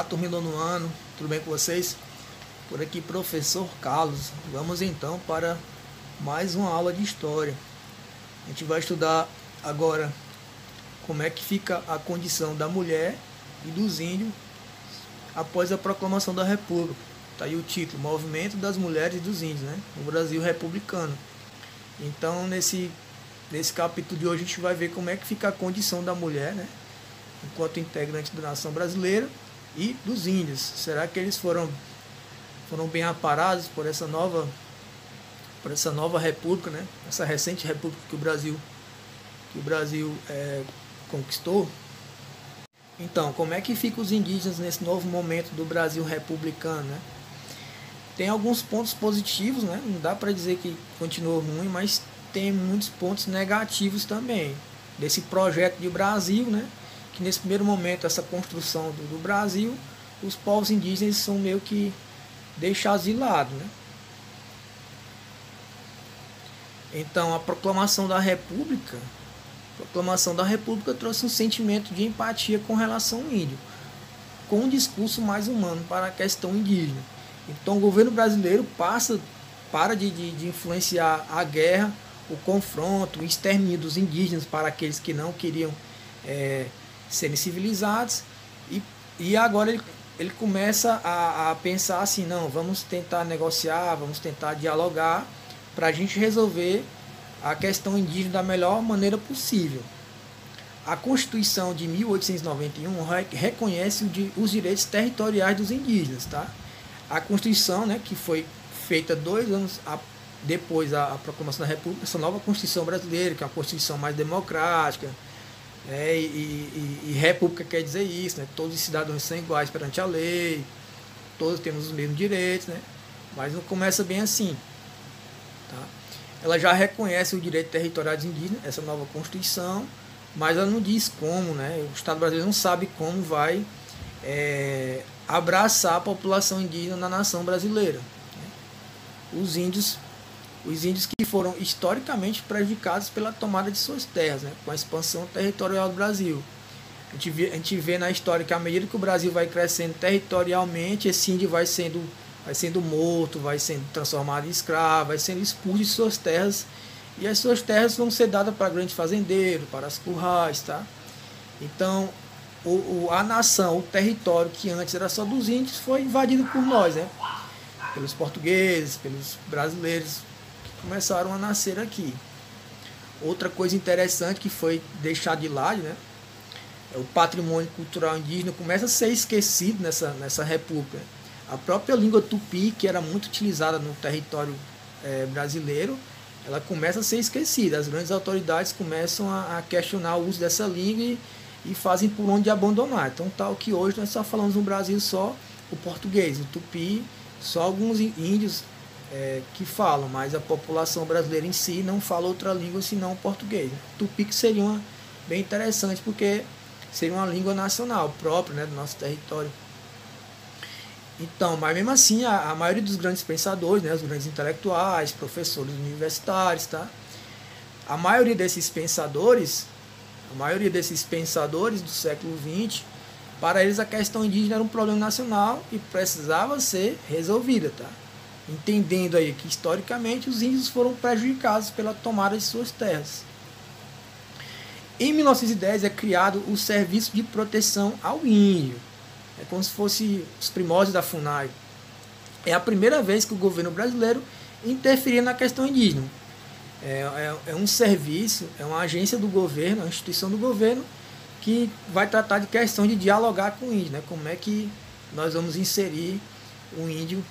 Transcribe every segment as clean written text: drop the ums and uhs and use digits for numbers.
Olá, turma do nono ano, tudo bem com vocês? Por aqui, professor Carlos. Vamos então para mais uma aula de história. A gente vai estudar agora como é que fica a condição da mulher e dos índios após a proclamação da República. Está aí o título, Movimento das Mulheres e dos Índios, né? No Brasil republicano. Então, nesse capítulo de hoje, a gente vai ver como é que fica a condição da mulher, né? Enquanto integrante da nação brasileira e dos índios. Será que eles foram bem aparados por essa nova república, né? Essa recente república que o Brasil conquistou? Então, como é que ficam os indígenas nesse novo momento do Brasil republicano, né? Tem alguns pontos positivos, né? Não dá para dizer que continuou ruim, mas tem muitos pontos negativos também desse projeto de Brasil, né? Que nesse primeiro momento, essa construção do Brasil, os povos indígenas são meio que deixados de lado, né? Então, a proclamação da República trouxe um sentimento de empatia com relação ao índio, com um discurso mais humano para a questão indígena. Então, o governo brasileiro para de influenciar a guerra, o confronto, o extermínio dos indígenas para aqueles que não queriam serem civilizados, e agora ele começa a pensar assim, não, vamos tentar negociar, vamos tentar dialogar para a gente resolver a questão indígena da melhor maneira possível. A Constituição de 1891 reconhece os direitos territoriais dos indígenas, tá? A Constituição, né, que foi feita 2 anos depois da proclamação da República, essa nova Constituição brasileira, que é uma Constituição mais democrática, e república quer dizer isso, né? Todos os cidadãos são iguais perante a lei, todos temos os mesmos direitos, né? Mas não começa bem assim, tá? Ela já reconhece o direito territorial dos indígenas, essa nova Constituição, mas ela não diz como, né? O Estado brasileiro não sabe como vai abraçar a população indígena na nação brasileira, né? Os índios que foram historicamente prejudicados pela tomada de suas terras, né, com a expansão territorial do Brasil. A gente vê na história que à medida que o Brasil vai crescendo territorialmente, esse índio vai sendo morto, vai sendo transformado em escravo, vai sendo expulso de suas terras, e as suas terras vão ser dadas para grandes fazendeiros, para as currais, tá? Então, a nação, o território que antes era só dos índios, foi invadido por nós, né? Pelos portugueses, pelos brasileiros, começaram a nascer aqui. Outra coisa interessante que foi deixado de lado, né, é o patrimônio cultural indígena começa a ser esquecido nessa república. A própria língua tupi, que era muito utilizada no território brasileiro, ela começa a ser esquecida. As grandes autoridades começam a questionar o uso dessa língua e fazem por onde abandonar. Então, tal que hoje nós só falamos no Brasil só o português, o tupi, só alguns índios que falam, mas a população brasileira em si não fala outra língua senão o português. Tupi que seria bem interessante, porque seria uma língua nacional própria, né, do nosso território. Então, mas mesmo assim, a maioria dos grandes pensadores, né, os grandes intelectuais, professores universitários, tá? A maioria desses pensadores do século XX, para eles a questão indígena era um problema nacional e precisava ser resolvida, tá? Entendendo aí que historicamente os índios foram prejudicados pela tomada de suas terras. Em 1910 é criado o Serviço de Proteção ao Índio. É como se fosse os primórdios da FUNAI. É a primeira vez que o governo brasileiro interferia na questão indígena. É um serviço, é uma agência do governo, uma instituição do governo que vai tratar de questão de dialogar com o índio, né? Como é que nós vamos inserir o índio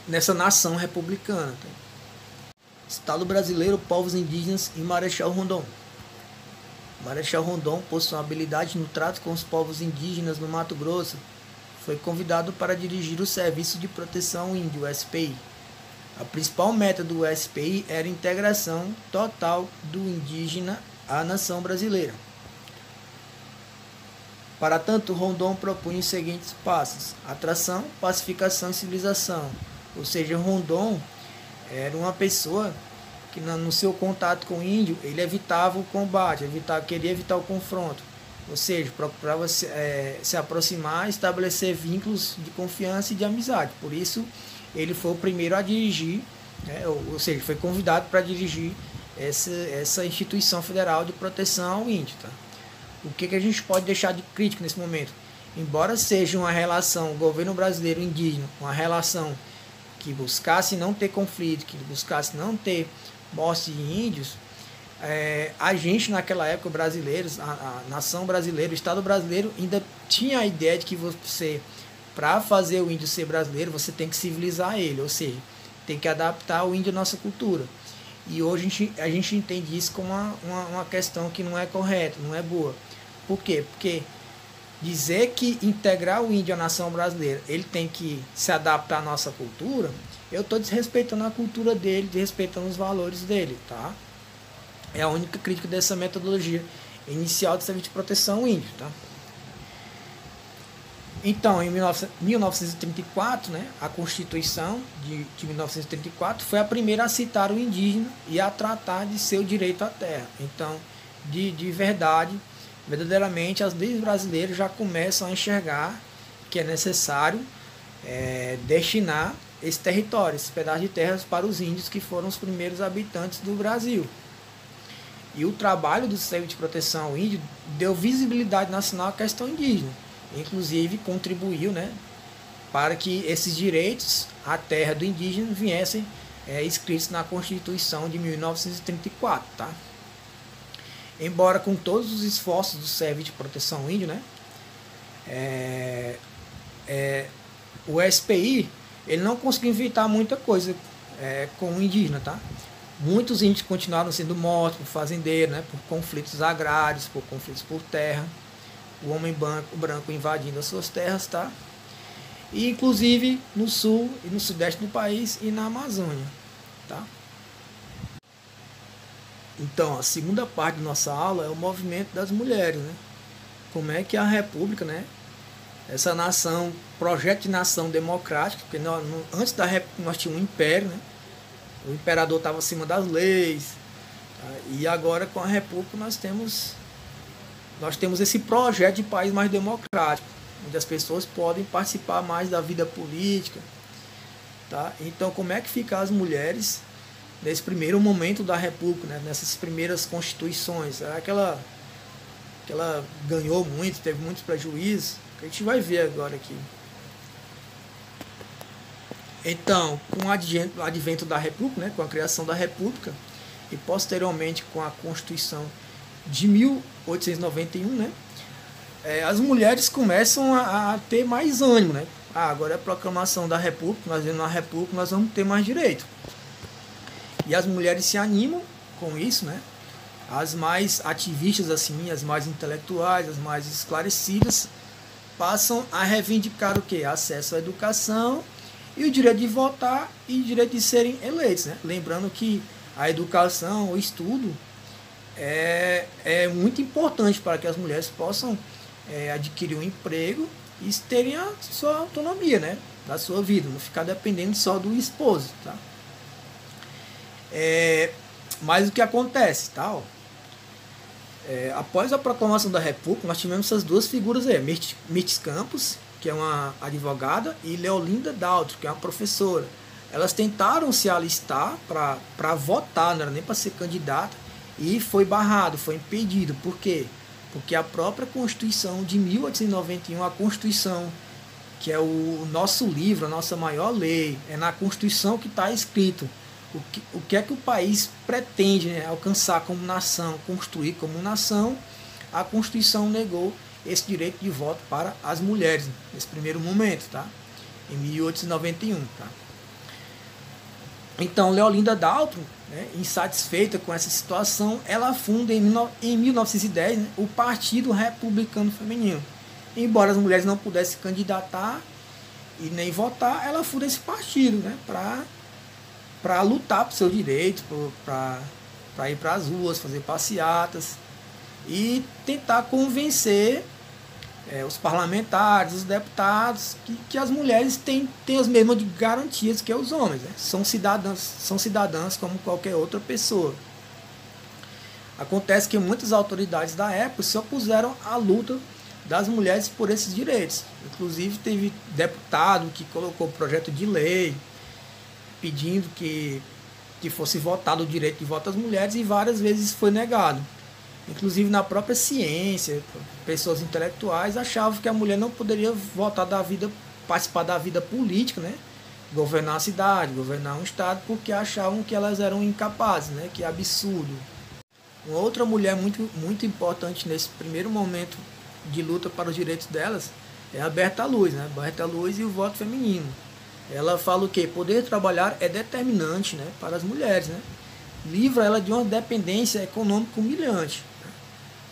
nessa nação republicana. Estado brasileiro, povos indígenas e Marechal Rondon. Marechal Rondon possui uma habilidade no trato com os povos indígenas no Mato Grosso. Foi convidado para dirigir o Serviço de Proteção Índio, SPI. A principal meta do SPI era a integração total do indígena à nação brasileira. Para tanto, Rondon propunha os seguintes passos: atração, pacificação e civilização. Ou seja, Rondon era uma pessoa que no seu contato com o índio, ele evitava o combate, queria evitar o confronto. ou seja, procurava se aproximar, estabelecer vínculos de confiança e de amizade. Por isso, ele foi o primeiro a dirigir, né, ou seja, foi convidado para dirigir essa instituição federal de proteção ao índio. Tá? O que a gente pode deixar de crítica nesse momento? Embora seja uma relação governo brasileiro indígena, uma relação que buscasse não ter conflito, que buscasse não ter morte de índios, a gente naquela época, brasileiros, a nação brasileira, o Estado brasileiro ainda tinha a ideia de que você, para fazer o índio ser brasileiro, você tem que civilizar ele, ou seja, tem que adaptar o índio à nossa cultura. E hoje a gente entende isso como uma questão que não é correta, não é boa. Por quê? Porque dizer que integrar o índio à nação brasileira, ele tem que se adaptar à nossa cultura, eu estou desrespeitando a cultura dele, desrespeitando os valores dele, tá? É a única crítica dessa metodologia inicial do Serviço de Proteção ao Índio, tá? Então, em 1934, né, a Constituição de 1934 foi a primeira a citar o indígena e a tratar de seu direito à terra. Então, de verdade, verdadeiramente, as leis brasileiras já começam a enxergar que é necessário destinar esse território, esse pedaço de terras para os índios que foram os primeiros habitantes do Brasil. E o trabalho do Serviço de Proteção ao Índio deu visibilidade nacional à questão indígena. Inclusive contribuiu, né, para que esses direitos à terra do indígena viessem escritos na Constituição de 1934. Tá? Embora com todos os esforços do Serviço de Proteção ao Índio, né, o SPI ele não conseguiu evitar muita coisa com o indígena. Tá? Muitos índios continuaram sendo mortos por fazendeiros, né, por conflitos agrários, por conflitos por terra. O homem branco invadindo as suas terras, tá? E inclusive no sul e no sudeste do país e na Amazônia, tá? Então, a segunda parte da nossa aula é o movimento das mulheres, né? Como é que a República, né? Essa nação, projeto de nação democrática, porque antes da República nós tínhamos um império, né? O imperador estava acima das leis, tá? E agora com a República nós temos esse projeto de país mais democrático, onde as pessoas podem participar mais da vida política. Tá? Então, como é que ficam as mulheres nesse primeiro momento da República, né? Nessas primeiras constituições? Será que ela ganhou muito, teve muitos prejuízos? A gente vai ver agora aqui. Então, com o advento da República, né? Com a criação da República, e posteriormente com a Constituição de 1891, né, as mulheres começam a ter mais ânimo, né? Agora é a proclamação da República, nós vemos na República, nós vamos ter mais direito. E as mulheres se animam com isso, né? As mais ativistas, assim, as mais intelectuais, as mais esclarecidas, passam a reivindicar o quê? Acesso à educação e o direito de votar e o direito de serem eleitos, né? Lembrando que a educação, o estudo, é muito importante para que as mulheres possam adquirir um emprego e terem a sua autonomia, né, da sua vida, não ficar dependendo só do esposo. Tá? Mas o que acontece? Tá? Após a proclamação da República, nós tivemos essas duas figuras aí, Mirtes Campos, que é uma advogada, e Leolinda Daltro, que é uma professora. Elas tentaram se alistar para votar, não era nem para ser candidata, e foi barrado, foi impedido. Por quê? Porque a própria Constituição de 1891, a Constituição, que é o nosso livro, a nossa maior lei, é na Constituição que está escrito o que é que o país pretende, né, alcançar como nação, construir como nação. A Constituição negou esse direito de voto para as mulheres, nesse primeiro momento, tá? Em 1891. Tá? Então, Leolinda Daltro, né, insatisfeita com essa situação, ela funda em 1910, né, o Partido Republicano Feminino. Embora as mulheres não pudessem se candidatar e nem votar, ela funda esse partido, né, para lutar por seu direito, para ir para as ruas, fazer passeatas e tentar convencer os parlamentares, os deputados, que as mulheres têm as mesmas garantias que os homens, né? São cidadãs como qualquer outra pessoa. Acontece que muitas autoridades da época se opuseram à luta das mulheres por esses direitos. Inclusive teve deputado que colocou projeto de lei pedindo que fosse votado o direito de voto às mulheres e várias vezes foi negado. Inclusive na própria ciência, pessoas intelectuais achavam que a mulher não poderia votar participar da vida política, né? Governar a cidade, governar um estado, porque achavam que elas eram incapazes, né? Que absurdo. Uma outra mulher muito importante nesse primeiro momento de luta para os direitos delas é a Berta Luz, né? Berta Luz e o voto feminino. Ela fala o quê? Poder trabalhar é determinante, né, para as mulheres, né? Livra ela de uma dependência econômica humilhante.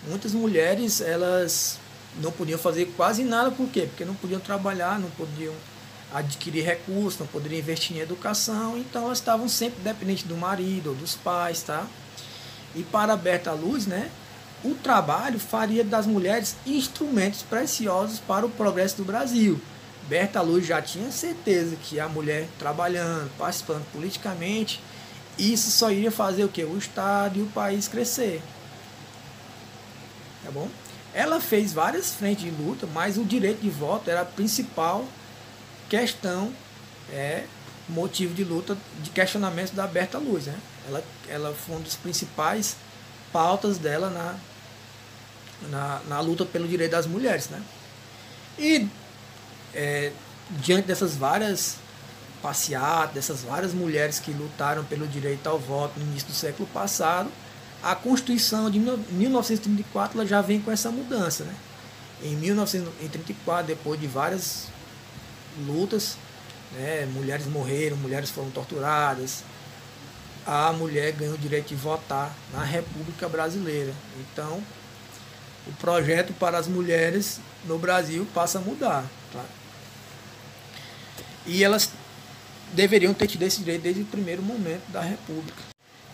Muitas mulheres, elas não podiam fazer quase nada, por quê? Porque não podiam trabalhar, não podiam adquirir recursos, não poderiam investir em educação, então elas estavam sempre dependentes do marido ou dos pais, tá? E para a Berta Luz, né, o trabalho faria das mulheres instrumentos preciosos para o progresso do Brasil. Berta Luz já tinha certeza que a mulher trabalhando, participando politicamente, isso só iria fazer o quê? O Estado e o país crescer. Tá bom? Ela fez várias frentes de luta, mas o direito de voto era a principal questão, motivo de luta, de questionamento da Berta Luz, né? Ela foi uma das principais pautas dela na luta pelo direito das mulheres, né? E diante dessas várias passeatas, dessas várias mulheres que lutaram pelo direito ao voto no início do século passado, a Constituição de 1934 ela já vem com essa mudança, né? Em 1934, depois de várias lutas, né, mulheres morreram, mulheres foram torturadas, a mulher ganhou o direito de votar na República Brasileira. Então, o projeto para as mulheres no Brasil passa a mudar. Tá? E elas deveriam ter tido esse direito desde o primeiro momento da República.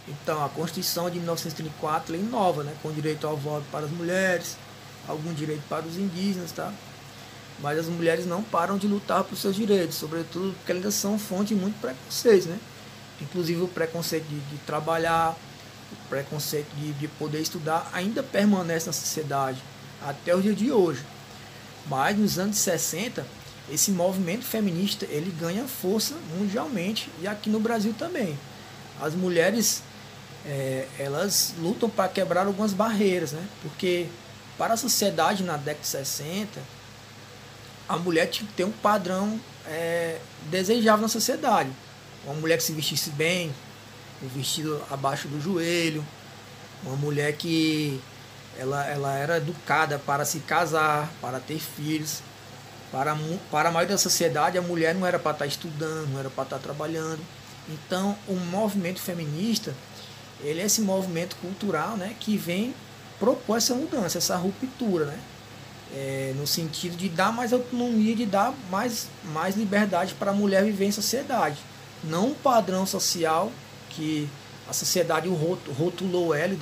Então, a Constituição de 1934 ela inova, né, com direito ao voto para as mulheres, algum direito para os indígenas, tá? Mas as mulheres não param de lutar por seus direitos, sobretudo porque elas ainda são fonte de muito preconceito, né? Inclusive o preconceito de trabalhar, o preconceito de poder estudar ainda permanece na sociedade até o dia de hoje. Mas nos anos 60, esse movimento feminista ele ganha força mundialmente e aqui no Brasil também. As mulheres elas lutam para quebrar algumas barreiras, né? Porque para a sociedade na década de 60, a mulher tinha que ter um padrão desejável na sociedade. Uma mulher que se vestisse bem, um vestido abaixo do joelho, uma mulher que ela era educada para se casar, para ter filhos. Para a maioria da sociedade, a mulher não era para estar estudando, não era para estar trabalhando. Então, o movimento feminista, ele é esse movimento cultural, né, que vem propor essa mudança, essa ruptura, né? No sentido de dar mais autonomia, de dar mais liberdade para a mulher viver em sociedade. Não um padrão social que a sociedade rotulou ela e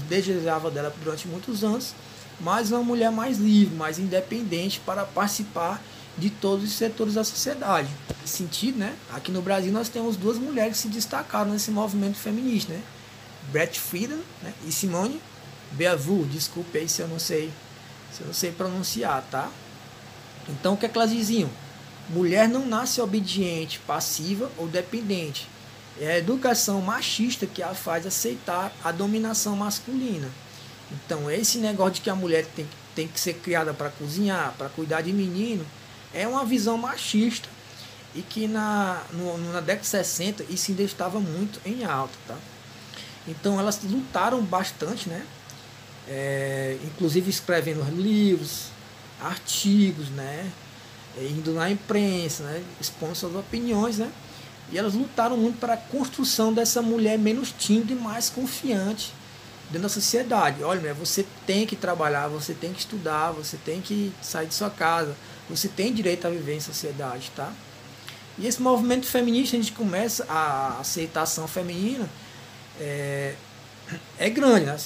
desejava dela durante muitos anos, mas uma mulher mais livre, mais independente para participar de todos os setores da sociedade. Nesse sentido, né, aqui no Brasil nós temos duas mulheres que se destacaram nesse movimento feminista, né? Beth Friedan, né, e Simone Beauvoir. Desculpe aí se eu não sei pronunciar, tá? Então o que é que elas diziam? Mulher não nasce obediente, passiva ou dependente. É a educação machista que a faz aceitar a dominação masculina. Então esse negócio de que a mulher tem que ser criada para cozinhar, para cuidar de menino, é uma visão machista e que na década de 60 isso ainda estava muito em alta, tá? Então elas lutaram bastante, né? Inclusive escrevendo livros, artigos, né? Indo na imprensa, né? Expondo suas opiniões, né? E elas lutaram muito para a construção dessa mulher menos tímida e mais confiante dentro da sociedade. Olha, mulher, você tem que trabalhar, você tem que estudar, você tem que sair de sua casa, você tem direito a viver em sociedade, tá? E esse movimento feminista, a gente começa a aceitação feminina é grande, né?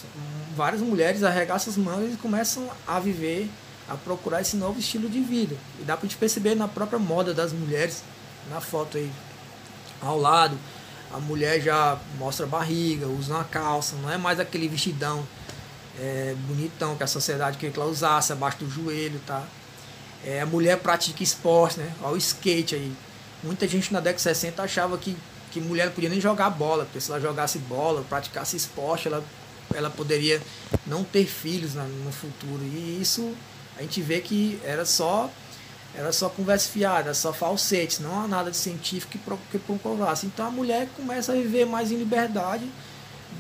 Várias mulheres arregaçam as mangas e começam a viver, a procurar esse novo estilo de vida. E dá pra gente perceber na própria moda das mulheres, na foto aí ao lado, A mulher já mostra a barriga, usa uma calça, não é mais aquele vestidão bonitão que a sociedade queria que ela usasse abaixo do joelho, tá? A mulher pratica esporte, né? Olha o skate aí. Muita gente na década de 60 achava que mulher não podia nem jogar bola, porque se ela jogasse bola, praticasse esporte, ela poderia não ter filhos no futuro. E isso a gente vê que era só conversa fiada, era só falsetes, não há nada de científico que comprovasse. Então a mulher começa a viver mais em liberdade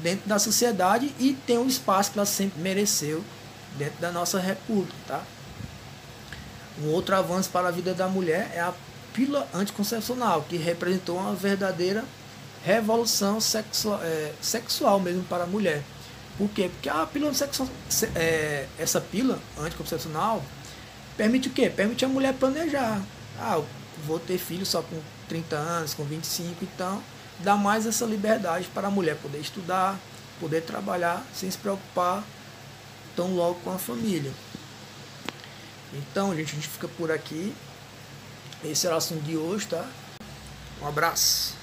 dentro da sociedade e tem um espaço que ela sempre mereceu dentro da nossa república, tá? Um outro avanço para a vida da mulher é a pílula anticoncepcional, que representou uma verdadeira revolução sexual mesmo para a mulher. Por quê? Porque a pílula essa pílula anticoncepcional permite o quê? Permite a mulher planejar. Eu vou ter filho só com 30 anos, com 25, então dá mais essa liberdade para a mulher poder estudar, poder trabalhar sem se preocupar tão logo com a família. Então, gente, a gente fica por aqui. Esse era o assunto de hoje, tá? Um abraço.